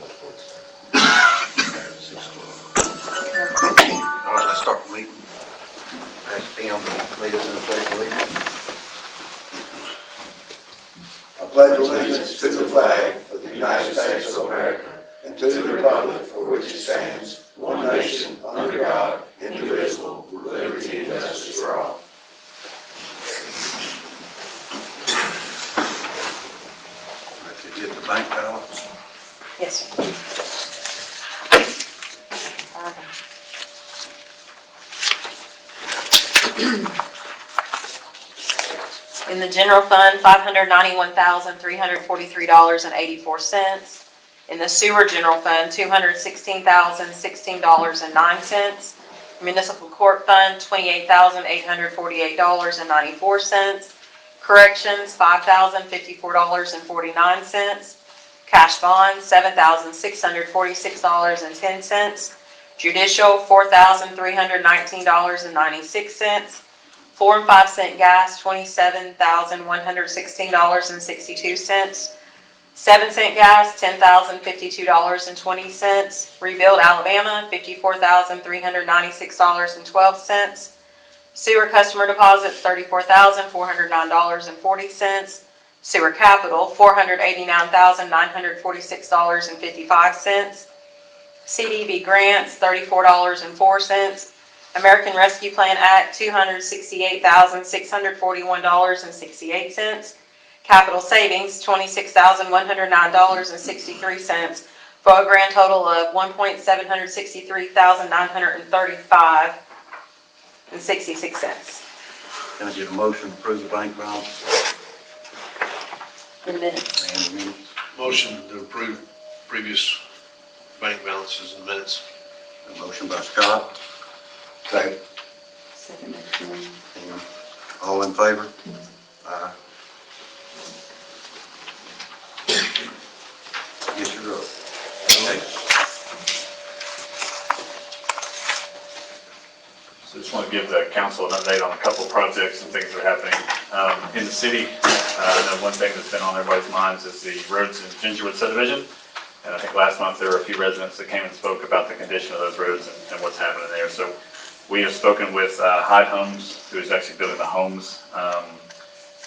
All right, let's start the meeting. Ask Tim to lead us in the pledge of allegiance. I pledge allegiance to the flag of the United States of America and to the republic for which it stands, one nation, under God, indivisible, with liberty and justice for all. All right, did you get the bank balance? Yes, sir. In the general fund, $591,343.84. In the sewer general fund, $216,016.09. Municipal court fund, $28,848.94. Corrections, $5,054.49. Cash bond, $7,646.10. Judicial, $4,319.96. 4 and 5 cent gas, $27,116.62. 7 cent gas, $10,052.20. Rebuild Alabama, $54,396.12. Sewer customer deposits, $34,409.40. Sewer capital, $489,946.55. CDB grants, $34.04. American Rescue Plan Act, $268,641.68. Capital savings, $26,109.63, for a grand total of $1,763,935.66. Can I get a motion to approve the bank balance In minutes. and the minutes? Motion to approve previous bank balances and minutes. A motion by Scott. Second. Second, Mr. Tim. All in favor? Aye. Yes, you're up. Okay. So just want to give the council an update on a couple of projects and things that are happening in the city. I know one thing that's been on everybody's minds is the roads in Gingerwood subdivision. And I think last month there were a few residents that came and spoke about the condition of those roads and what's happening there. So we have spoken with Hyde Homes, who is actually building the homes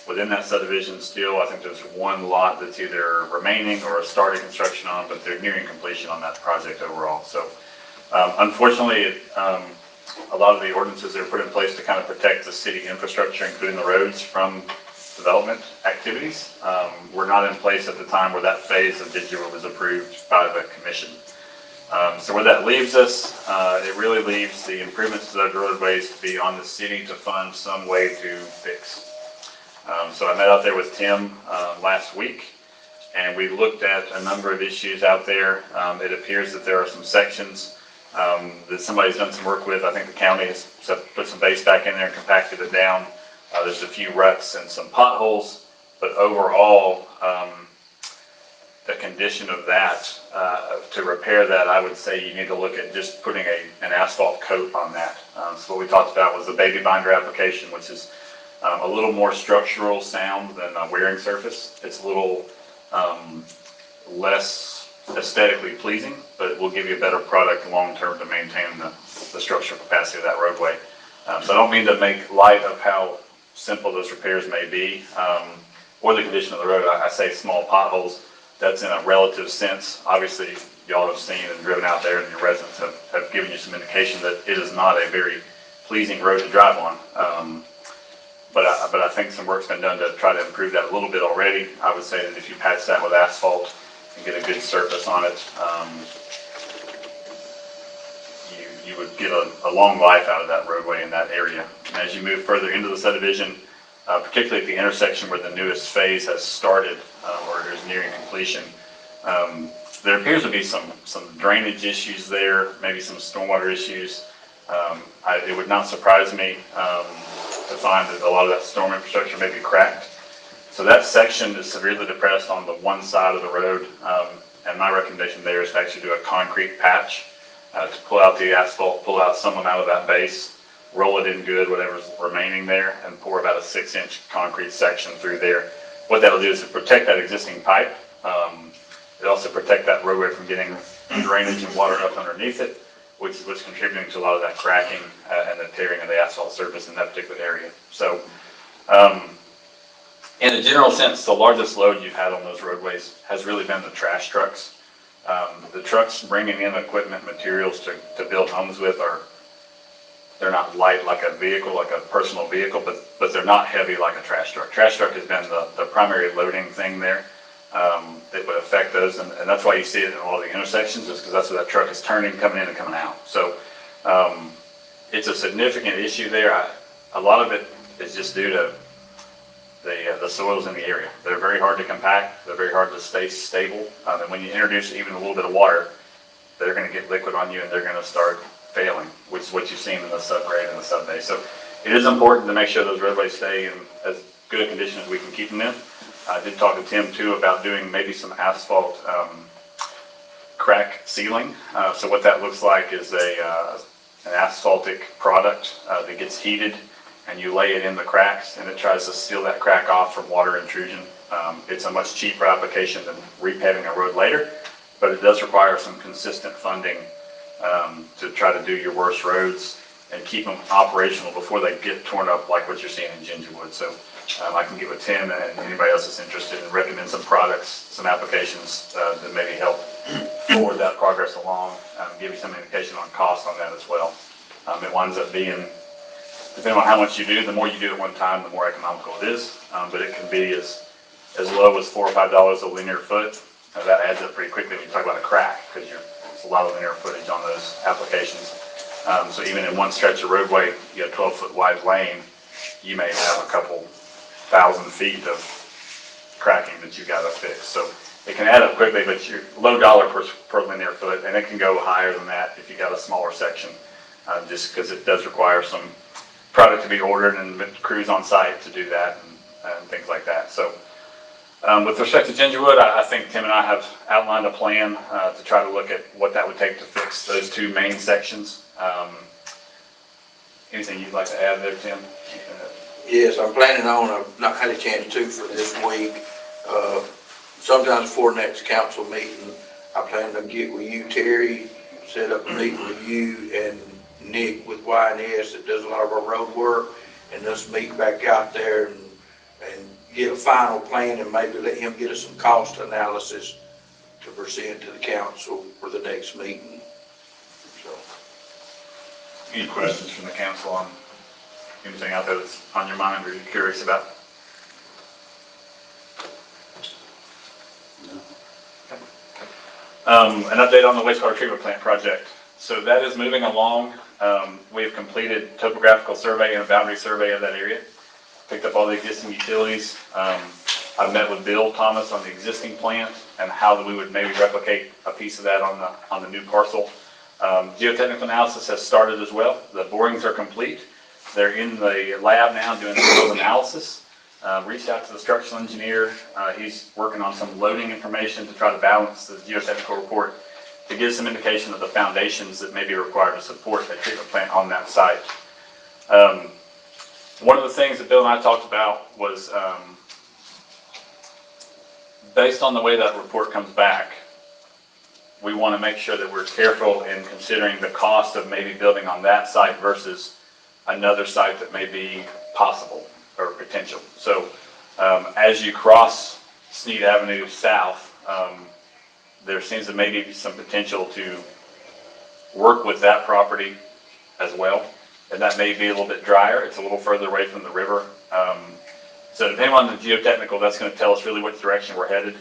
within that subdivision still. I think there's one lot that's either remaining or started construction on, but they're nearing completion on that project overall. So unfortunately, a lot of the ordinances that are put in place to kind of protect the city infrastructure, including the roads, from development activities, were not in place at the time where that phase of Gingerwood was approved by the commission. So where that leaves us, it really leaves the improvements to those roadways to be on the city to fund some way to fix. So I met out there with Tim last week, and we looked at a number of issues out there. It appears that there are some sections that somebody's done some work with. I think the county has put some base back in there and compacted it down. There's a few ruts and some potholes, but overall, the condition of that, to repair that, I would say you need to look at just putting an asphalt coat on that. So what we talked about was the baby binder application, which is a little more structural sound than a wearing surface. It's a little less aesthetically pleasing, but it will give you a better product long-term to maintain the structural capacity of that roadway. So I don't mean to make light of how simple those repairs may be, or the condition of the road. I say small potholes. That's in a relative sense. Obviously, y'all have seen and driven out there, and your residents have given you some indication that it is not a very pleasing road to drive on. But I think some work's been done to try to improve that a little bit already. I would say that if you patch that with asphalt and get a good surface on it, you would get a long life out of that roadway in that area. And as you move further into the subdivision, particularly at the intersection where the newest phase has started or is nearing completion, there appears to be some drainage issues there, maybe some stormwater issues. It would not surprise me to find that a lot of that storm infrastructure may be cracked. So that section is severely depressed on the one side of the road, and my recommendation there is to actually do a concrete patch to pull out the asphalt, pull out some amount of that base, roll it in good, whatever's remaining there, and pour about a 6-inch concrete section through there. What that'll do is to protect that existing pipe, It also protect that roadway from getting drainage and water up underneath it, which was contributing to a lot of that cracking and the tearing of the asphalt surface in that particular area. So, in a general sense, the largest load you've had on those roadways has really been the trash trucks. The trucks bringing in equipment, materials to build homes with they're not light like a vehicle, like a personal vehicle, but they're not heavy like a trash truck. Trash truck has been the primary loading thing there that would affect those, and that's why you see it in all the intersections, is because that's where that truck is turning, coming in and coming out. So it's a significant issue there. A lot of it is just due to the soils in the area. They're very hard to compact, they're very hard to stay stable, and when you introduce even a little bit of water, they're going to get liquid on you and they're going to start failing, which is what you've seen in the subgrade and the subbase. So it is important to make sure those roadways stay in as good a condition as we can keep them in. I did talk to Tim too about doing maybe some asphalt crack sealing. So what that looks like is an asphaltic product that gets heated and you lay it in the cracks and it tries to seal that crack off from water intrusion. It's a much cheaper application than repaving a road later, but it does require some consistent funding to try to do your worst roads and keep them operational before they get torn up like what you're seeing in Gingerwood. So I can get with Tim and anybody else that's interested and recommend some products, some applications that maybe help forward that progress along, give you some indication on cost on that as well. It winds up being, depending on how much you do, the more you do at one time, the more economical it is. But it can be as low as $4 or $5 a linear foot. That adds up pretty quickly when you talk about a crack, because it's a lot of linear footage on those applications. So even in one stretch of roadway, you have 12-foot wide lane, you may have a couple thousand feet of cracking that you got to fix. So it can add up quickly, but you're low dollar per linear foot, and it can go higher than that if you got a smaller section, just because it does require some product to be ordered and crews on site to do that and things like that. So with respect to Gingerwood, I think Tim and I have outlined a plan to try to look at what that would take to fix those two main sections. Anything you'd like to add there, Tim? Yes, I'm planning on, I've not had a chance to for this week. Sometime before next council meeting, I plan to get with you, Terry, set up a meeting with you and Nick with YNS that does a lot of our road work, and us meet back out there and get a final plan and maybe let him get us some cost analysis to present to the council for the next meeting. So. Any questions from the council on anything out there that's on your mind or you're curious about? An update on the wastewater treatment plant project. So that is moving along. We've completed topographical survey and a boundary survey of that area. Picked up all the existing utilities. I've met with Bill Thomas on the existing plant and how we would maybe replicate a piece of that on the new parcel. Geotechnical analysis has started as well. The borings are complete. They're in the lab now doing the field analysis. Reached out to the structural engineer. He's working on some loading information to try to balance the geotechnical report to give some indication of the foundations that may be required to support a treatment plant on that site. One of the things that Bill and I talked about was based on the way that report comes back, we want to make sure that we're careful in considering the cost of maybe building on that site versus another site that may be possible or potential. So as you cross Sneed Avenue south, there seems to maybe be some potential to work with that property as well. And that may be a little bit drier. It's a little further away from the river. So depending on the geotechnical, that's going to tell us really what direction we're headed.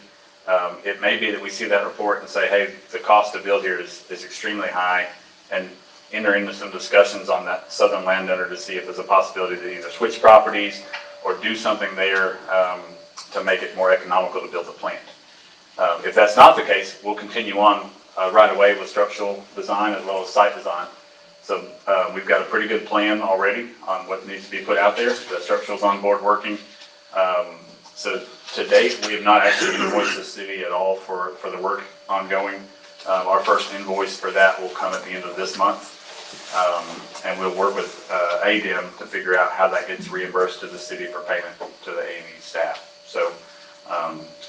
It may be that we see that report and say, hey, the cost to build here is extremely high, and enter into some discussions on that southern landowner to see if there's a possibility to either switch properties or do something there to make it more economical to build the plant. If that's not the case, we'll continue on right away with structural design as well as site design. So we've got a pretty good plan already on what needs to be put out there. The structural's on board working. So to date, we have not actually invoiced the city at all for the work ongoing. Our first invoice for that will come at the end of this month. And we'll work with ADEM to figure out how that gets reimbursed to the city for payment to the A&E staff. So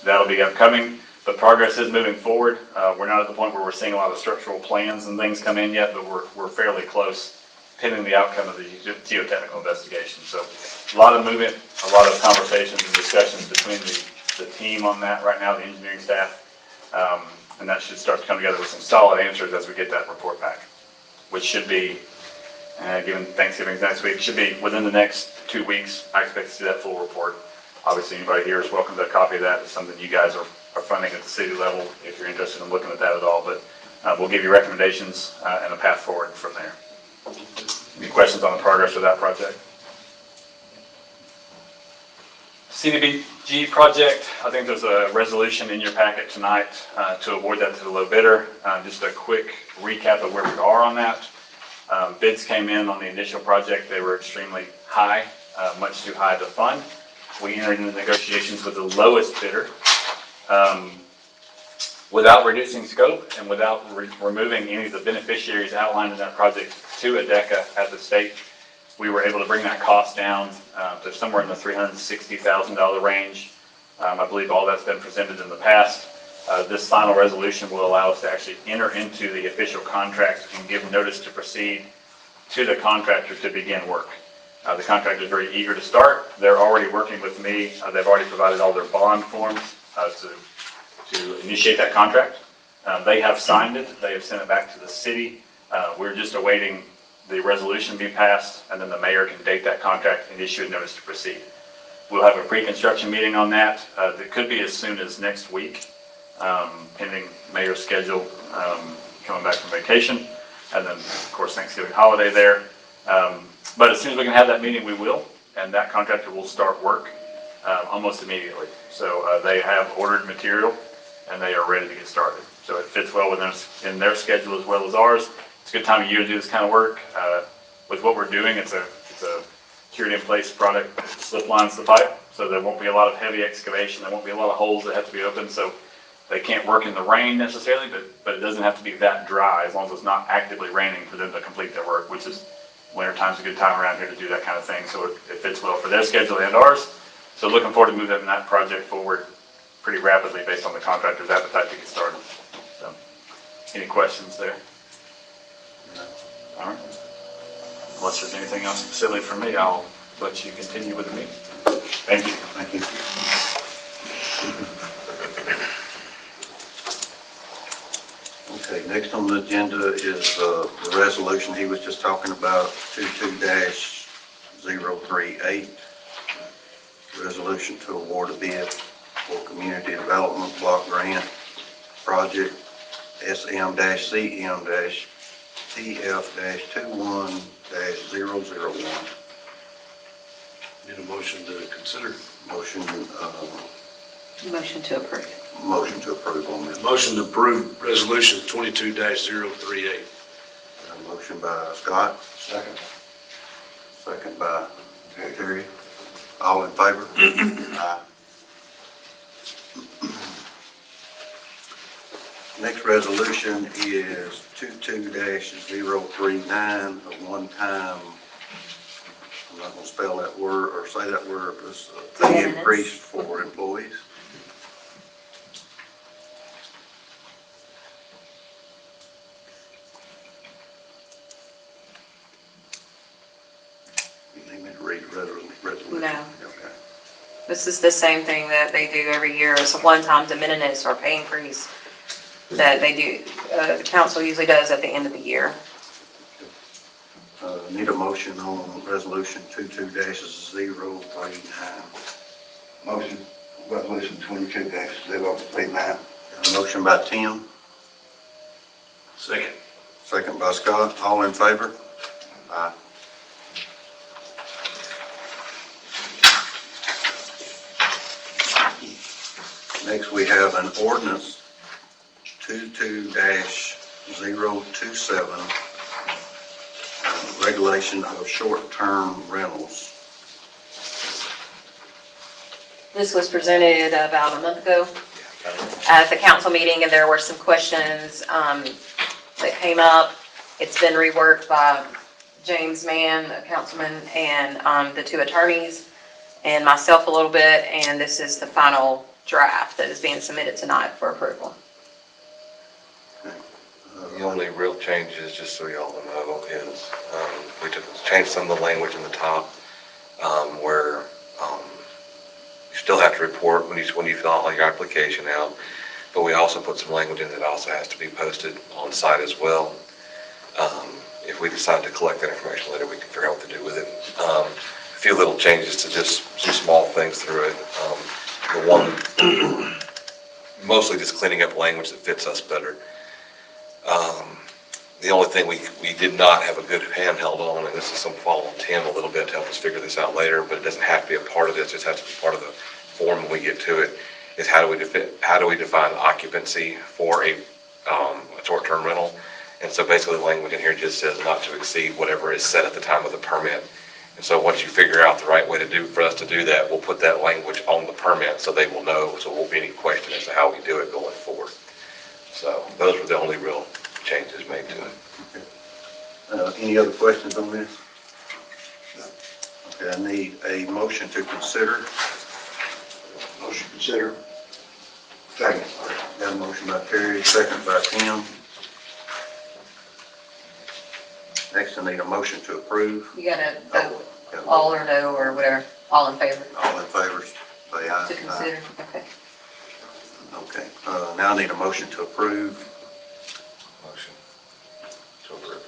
that'll be upcoming. But progress is moving forward. We're not at the point where we're seeing a lot of structural plans and things come in yet, but we're fairly close, pending the outcome of the geotechnical investigation. So a lot of movement, a lot of conversations and discussions between the team on that right now, the engineering staff. And that should start to come together with some solid answers as we get that report back, which should be, given Thanksgiving next week, should be within the next 2 weeks. I expect to see that full report. Obviously, anybody here is welcome to a copy of that. It's something you guys are funding at the city level if you're interested in looking at that at all. But we'll give you recommendations and a path forward from there. Any questions on the progress of that project? CDBG project, I think there's a resolution in your packet tonight to award that to the low bidder. Just a quick recap of where we are on that. Bids came in on the initial project. They were extremely high, much too high to fund. We entered into negotiations with the lowest bidder without reducing scope and without removing any of the beneficiaries outlined in that project to ADECA at the state. We were able to bring that cost down to somewhere in the $360,000 range. I believe all that's been presented in the past. This final resolution will allow us to actually enter into the official contract and give notice to proceed to the contractor to begin work. The contractor is very eager to start. They're already working with me. They've already provided all their bond forms to initiate that contract. They have signed it. They have sent it back to the city. We're just awaiting the resolution be passed, and then the mayor can date that contract and issue a notice to proceed. We'll have a pre-construction meeting on that. That could be as soon as next week, pending mayor's schedule, coming back from vacation, and then of course Thanksgiving holiday there. But as soon as we can have that meeting, we will, and that contractor will start work almost immediately. So they have ordered material, and they are ready to get started. So it fits well in their schedule as well as ours. It's a good time of year to do this kind of work. With what we're doing, it's a cured in place product, slip lines the pipe, so there won't be a lot of heavy excavation. There won't be a lot of holes that have to be opened, so they can't work in the rain necessarily, but it doesn't have to be that dry as long as it's not actively raining for them to complete their work, which is wintertime's a good time around here to do that kind of thing. So it fits well for their schedule and ours. So looking forward to moving that project forward pretty rapidly based on the contractor's appetite to get started. So, any questions there? All right. Unless there's anything else silly for me, I'll let you continue with the meeting. Thank you. Thank you. Okay, next on the agenda is the resolution he was just talking about, 22-038. Resolution to award a bid for community development block grant project SM-CM-TF-21-001. Need a motion to consider. Motion Motion to approve. motion to approve on this. Motion to approve resolution 22-038. Motion by Scott, Second. second by Terry. All in favor? Aye. Next resolution is 22-039, a one-time, I'm not gonna spell that word or say that word, but it's a fee increase for employees. You need me to read the resolution? No. Okay. This is the same thing that they do every year. It's a one-time de minimis or pay increase that they do, the council usually does at the end of the year. Need a motion on resolution 22-039. Motion, resolution 22-039. A motion by Tim, Second. second by Scott. All in favor? Aye. Next, we have an ordinance 22-027, regulation of short-term rentals. This was presented about a month ago at the council meeting, and there were some questions that came up. It's been reworked by James Mann, the councilman, and the two attorneys, and myself a little bit, and this is the final draft that is being submitted tonight for approval. The only real changes, just so y'all know, is we changed some of the language in the top where you still have to report when you fill out your application out, but we also put some language in that also has to be posted on site as well. If we decide to collect that information later, we can figure out what to do with it. A few little changes to just some small things through it. The one, mostly just cleaning up language that fits us better. The only thing we did not have a good handheld on, and this is some follow on Tim a little bit to help us figure this out later, but it doesn't have to be a part of this, it just has to be part of the form when we get to it, is how do we define occupancy for a short-term rental? And so basically the language in here just says not to exceed whatever is set at the time of the permit. And so once you figure out the right way for us to do that, we'll put that language on the permit so they will know, so there won't be any question as to how we do it going forward. So those were the only real changes made to it. Any other questions on this? Okay, I need a motion to consider. Motion consider. Second. Got a motion by Terry, second by Tim. Next, I need a motion to approve. You gotta vote all or no or whatever, all in favor All in favor, say aye. to consider, okay. Okay, now I need a motion to approve. Motion to approve.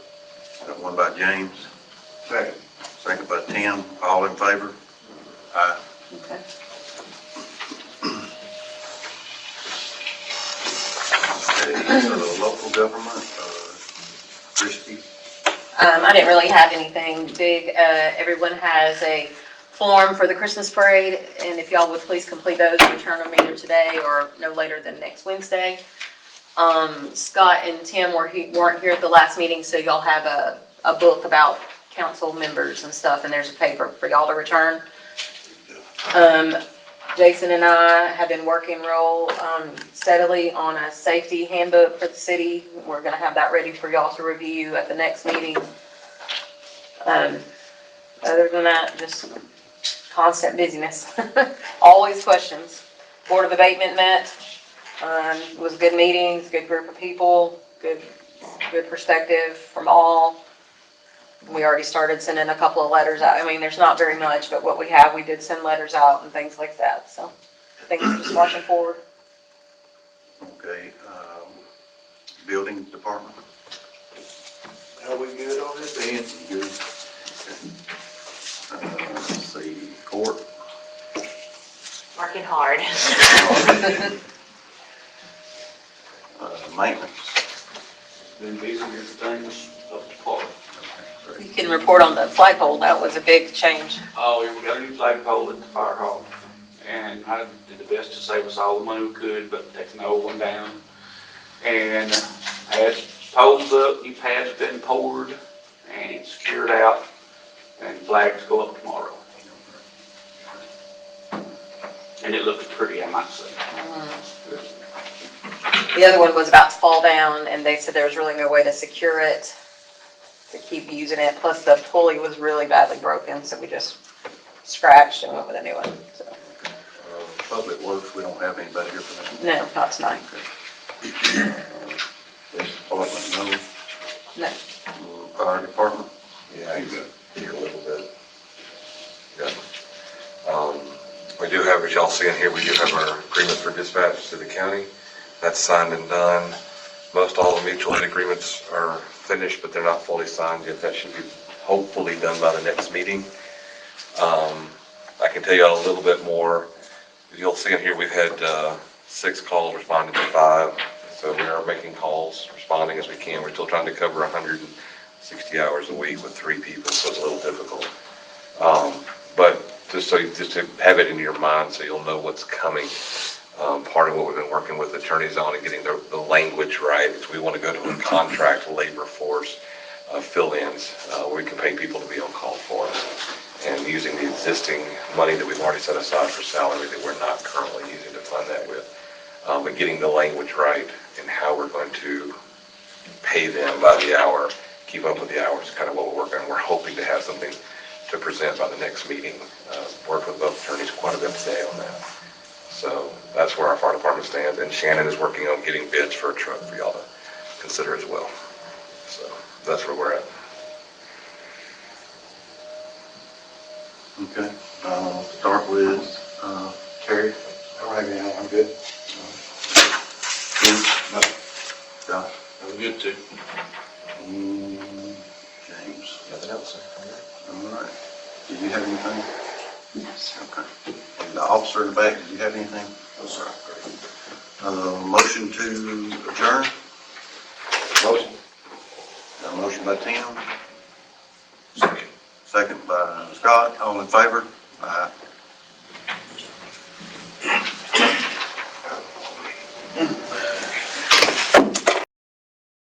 Got one by James, Second. second by Tim, all in favor? Aye. Okay. Okay, local government, Christie. I didn't really have anything big. Everyone has a form for the Christmas parade, and if y'all would please complete those and return them either today or no later than next Wednesday. Scott and Tim weren't here at the last meeting, so y'all have a book about council members and stuff, and there's a paper for y'all to return. Jason and I have been working real steadily on a safety handbook for the city. We're gonna have that ready for y'all to review at the next meeting. Other than that, just constant busyness. Always questions. Board of Abatement met. It was good meetings, good group of people, good perspective from all. We already started sending a couple of letters out. I mean, there's not very much, but what we have, we did send letters out and things like that, so things are just marching forward. Okay, building department. Are we good on this end? Good. Let's see, court. Working hard. Maintenance. Been busy with things up to par. You can report on the flagpole. That was a big change. Oh, yeah, we got a new flagpole at the fire hall, and I did the best to save us all the money we could, but taking the old one down. And had poles up, new pads have been poured, and it's secured out, and flags go up tomorrow. And it looks pretty, I might say. The other one was about to fall down, and they said there was really no way to secure it, to keep using it. Plus the pulley was really badly broken, so we just scratched and went with a new one. So, Public Works, we don't have anybody here for that. no, not tonight. Police Department, no. No. Fire Department. Yeah, he's here a little bit. Yeah. We do have, as y'all see in here, we do have our agreement for dispatch to the county. That's signed and done. Most all the mutual aid agreements are finished, but they're not fully signed yet. That should be hopefully done by the next meeting. I can tell you a little bit more. You'll see in here we've had 6 calls, responded to 5. So we are making calls, responding as we can. We're still trying to cover 160 hours a week with 3 people, so it's a little difficult. But just to have it in your mind so you'll know what's coming. Part of what we've been working with attorneys on and getting the language right is we want to go to a contract labor force fill-ins where we can pay people to be on call for us. And using the existing money that we've already set aside for salary that we're not currently using to fund that with. But getting the language right and how we're going to pay them by the hour, keep up with the hours, kind of what we're working on. We're hoping to have something to present by the next meeting. Worked with both attorneys quite a bit today on that. So that's where our fire department stands, and Shannon is working on getting bids for a truck for y'all to consider as well. So that's where we're at. Okay, start with, Terry. I don't have anything, I'm good. Ken? No. Josh? I'm good too. James? Nothing else? All right. Did you have anything? Yes. Okay. And the officer in the back, did you have anything? No, sir. Motion to adjourn? Motion. Got a motion by Tim, Second. second by Scott, all in favor? Aye.